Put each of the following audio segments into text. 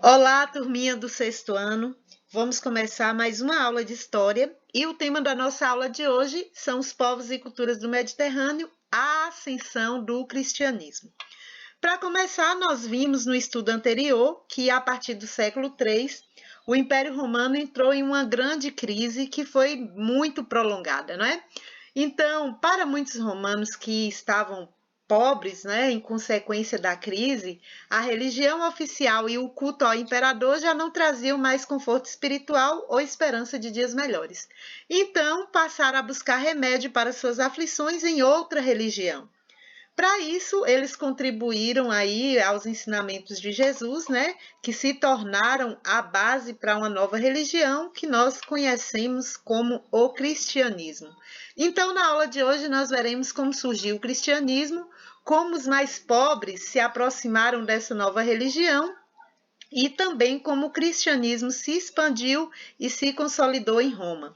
Olá, turminha do sexto ano. Vamos começar mais uma aula de história e o tema da nossa aula de hoje são os povos e culturas do Mediterrâneo, a ascensão do cristianismo. Para começar, nós vimos no estudo anterior que a partir do século III, o Império Romano entrou em uma grande crise que foi muito prolongada, não é? Então, para muitos romanos que estavam pobres, né, em consequência da crise, a religião oficial e o culto ao imperador já não traziam mais conforto espiritual ou esperança de dias melhores. Então, passaram a buscar remédio para suas aflições em outra religião. Para isso, eles contribuíram aí aos ensinamentos de Jesus, né, que se tornaram a base para uma nova religião que nós conhecemos como o cristianismo. Então, na aula de hoje, nós veremos como surgiu o cristianismo, como os mais pobres se aproximaram dessa nova religião e também como o cristianismo se expandiu e se consolidou em Roma.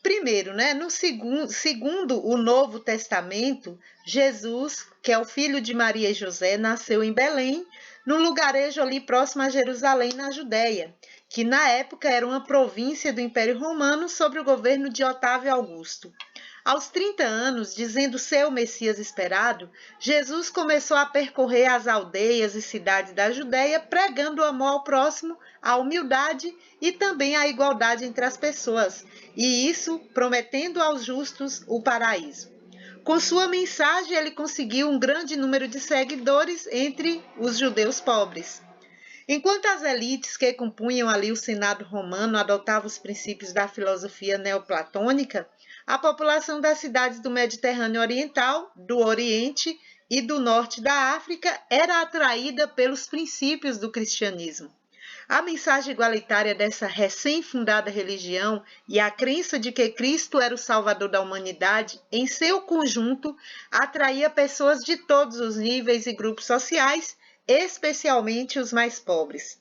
Primeiro, né, no segundo o Novo Testamento, Jesus, que é o filho de Maria e José, nasceu em Belém, num lugarejo ali próximo a Jerusalém, na Judéia, que na época era uma província do Império Romano sob o governo de Otávio Augusto. Aos 30 anos, dizendo ser o Messias esperado, Jesus começou a percorrer as aldeias e cidades da Judéia, pregando o amor ao próximo, a humildade e também a igualdade entre as pessoas, e isso prometendo aos justos o paraíso. Com sua mensagem, ele conseguiu um grande número de seguidores entre os judeus pobres. Enquanto as elites que compunham ali o Senado romano adotavam os princípios da filosofia neoplatônica, a população das cidades do Mediterrâneo Oriental, do Oriente e do Norte da África era atraída pelos princípios do cristianismo. A mensagem igualitária dessa recém-fundada religião e a crença de que Cristo era o Salvador da humanidade, em seu conjunto, atraía pessoas de todos os níveis e grupos sociais, especialmente os mais pobres.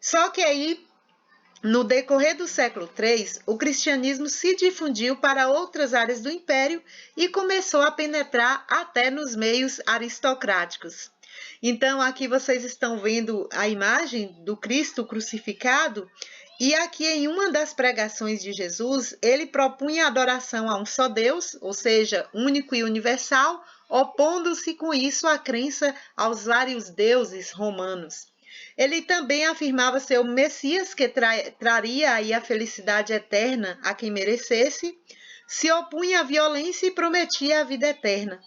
Só que aí, no decorrer do século III, o cristianismo se difundiu para outras áreas do império e começou a penetrar até nos meios aristocráticos. Então, aqui vocês estão vendo a imagem do Cristo crucificado, e aqui em uma das pregações de Jesus, ele propunha a adoração a um só Deus, ou seja, único e universal, opondo-se com isso à crença aos vários deuses romanos. Ele também afirmava ser o Messias que traria aí a felicidade eterna a quem merecesse, se opunha à violência e prometia a vida eterna.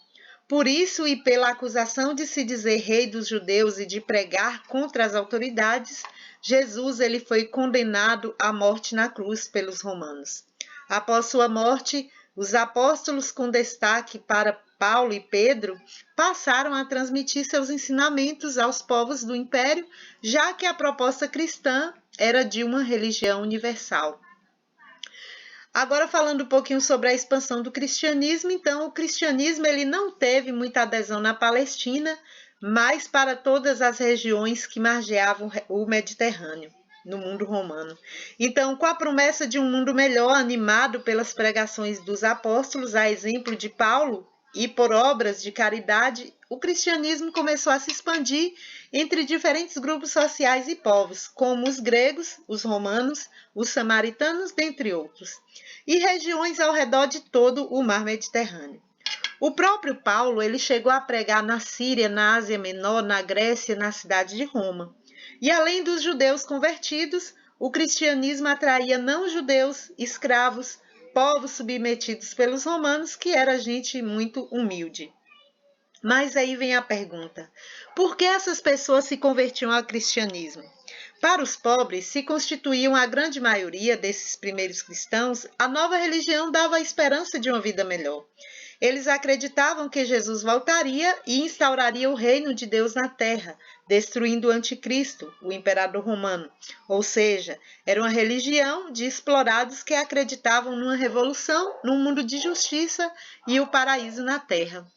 Por isso e pela acusação de se dizer rei dos judeus e de pregar contra as autoridades, Jesus ele foi condenado à morte na cruz pelos romanos. Após sua morte, os apóstolos, com destaque para Paulo e Pedro, passaram a transmitir seus ensinamentos aos povos do império, já que a proposta cristã era de uma religião universal. Agora falando um pouquinho sobre a expansão do cristianismo, então o cristianismo ele não teve muita adesão na Palestina, mas para todas as regiões que margeavam o Mediterrâneo, no mundo romano. Então, com a promessa de um mundo melhor, animado pelas pregações dos apóstolos, a exemplo de Paulo, e por obras de caridade, o cristianismo começou a se expandir entre diferentes grupos sociais e povos, como os gregos, os romanos, os samaritanos, dentre outros, e regiões ao redor de todo o mar Mediterrâneo. O próprio Paulo ele chegou a pregar na Síria, na Ásia Menor, na Grécia, na cidade de Roma. E além dos judeus convertidos, o cristianismo atraía não-judeus, escravos, povos submetidos pelos romanos, que era gente muito humilde. Mas aí vem a pergunta: por que essas pessoas se convertiam ao cristianismo? Para os pobres, se constituíam a grande maioria desses primeiros cristãos, a nova religião dava a esperança de uma vida melhor. Eles acreditavam que Jesus voltaria e instauraria o reino de Deus na terra, destruindo o anticristo, o imperador romano. Ou seja, era uma religião de explorados que acreditavam numa revolução, num mundo de justiça e o paraíso na terra.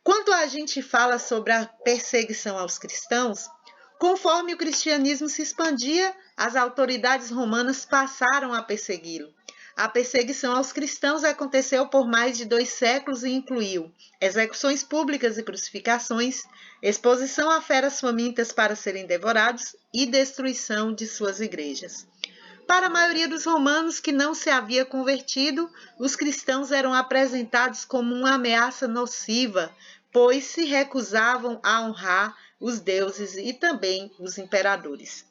Quando a gente fala sobre a perseguição aos cristãos, conforme o cristianismo se expandia, as autoridades romanas passaram a persegui-lo. A perseguição aos cristãos aconteceu por mais de 2 séculos e incluiu execuções públicas e crucificações, exposição a feras famintas para serem devorados e destruição de suas igrejas. Para a maioria dos romanos que não se havia convertido, os cristãos eram apresentados como uma ameaça nociva, pois se recusavam a honrar os deuses e também os imperadores.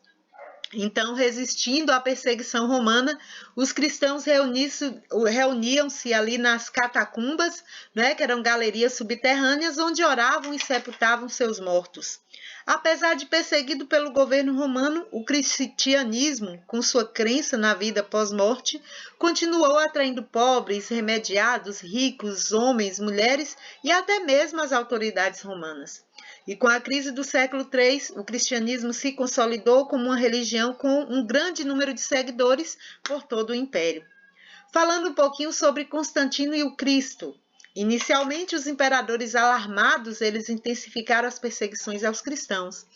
Então, resistindo à perseguição romana, os cristãos reuniam-se ali nas catacumbas, né, que eram galerias subterrâneas, onde oravam e sepultavam seus mortos. Apesar de perseguido pelo governo romano, o cristianismo, com sua crença na vida pós-morte, continuou atraindo pobres, remediados, ricos, homens, mulheres e até mesmo as autoridades romanas. E com a crise do século III, o cristianismo se consolidou como uma religião com um grande número de seguidores por todo o império. Falando um pouquinho sobre Constantino e o Cristo. Inicialmente, os imperadores alarmados, eles intensificaram as perseguições aos cristãos.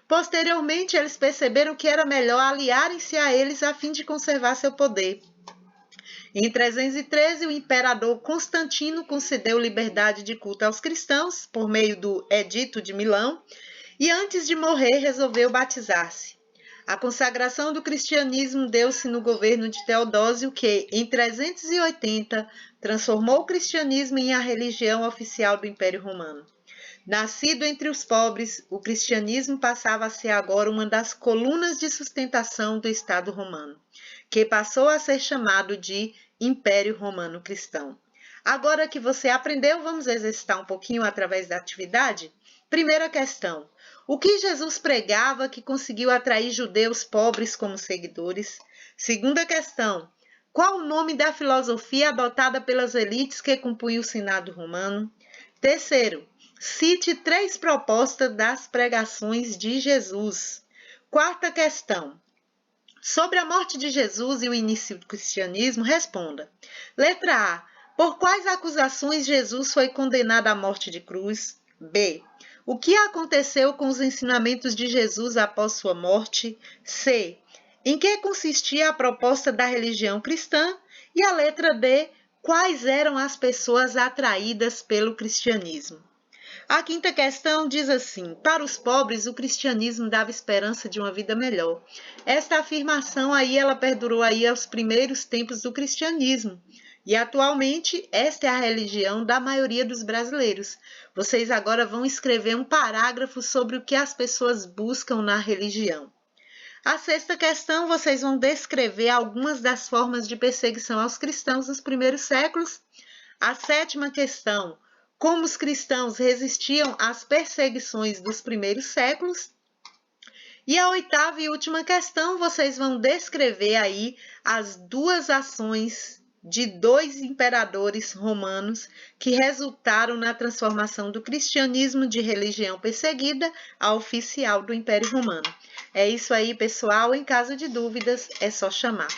Posteriormente, eles perceberam que era melhor aliarem-se a eles a fim de conservar seu poder. Em 313, o imperador Constantino concedeu liberdade de culto aos cristãos por meio do Edito de Milão e, antes de morrer, resolveu batizar-se. A consagração do cristianismo deu-se no governo de Teodósio, que, em 380, transformou o cristianismo em a religião oficial do Império Romano. Nascido entre os pobres, o cristianismo passava a ser agora uma das colunas de sustentação do Estado romano, que passou a ser chamado de Império Romano Cristão. Agora que você aprendeu, vamos exercitar um pouquinho através da atividade? Primeira questão: o que Jesus pregava que conseguiu atrair judeus pobres como seguidores? Segunda questão: qual o nome da filosofia adotada pelas elites que compunham o Senado romano? Terceiro: cite 3 propostas das pregações de Jesus. Quarta questão: sobre a morte de Jesus e o início do cristianismo, responda. Letra A. Por quais acusações Jesus foi condenado à morte de cruz? B. O que aconteceu com os ensinamentos de Jesus após sua morte? C. Em que consistia a proposta da religião cristã? E a letra D. Quais eram as pessoas atraídas pelo cristianismo? A quinta questão diz assim: para os pobres, o cristianismo dava esperança de uma vida melhor. Esta afirmação aí, ela perdurou aí aos primeiros tempos do cristianismo. E atualmente, esta é a religião da maioria dos brasileiros. Vocês agora vão escrever um parágrafo sobre o que as pessoas buscam na religião. A sexta questão, vocês vão descrever algumas das formas de perseguição aos cristãos nos primeiros séculos. A sétima questão: como os cristãos resistiam às perseguições dos primeiros séculos. E a oitava e última questão, vocês vão descrever aí as 2 ações de 2 imperadores romanos que resultaram na transformação do cristianismo de religião perseguida a oficial do Império Romano. É isso aí, pessoal. Em caso de dúvidas, é só chamar.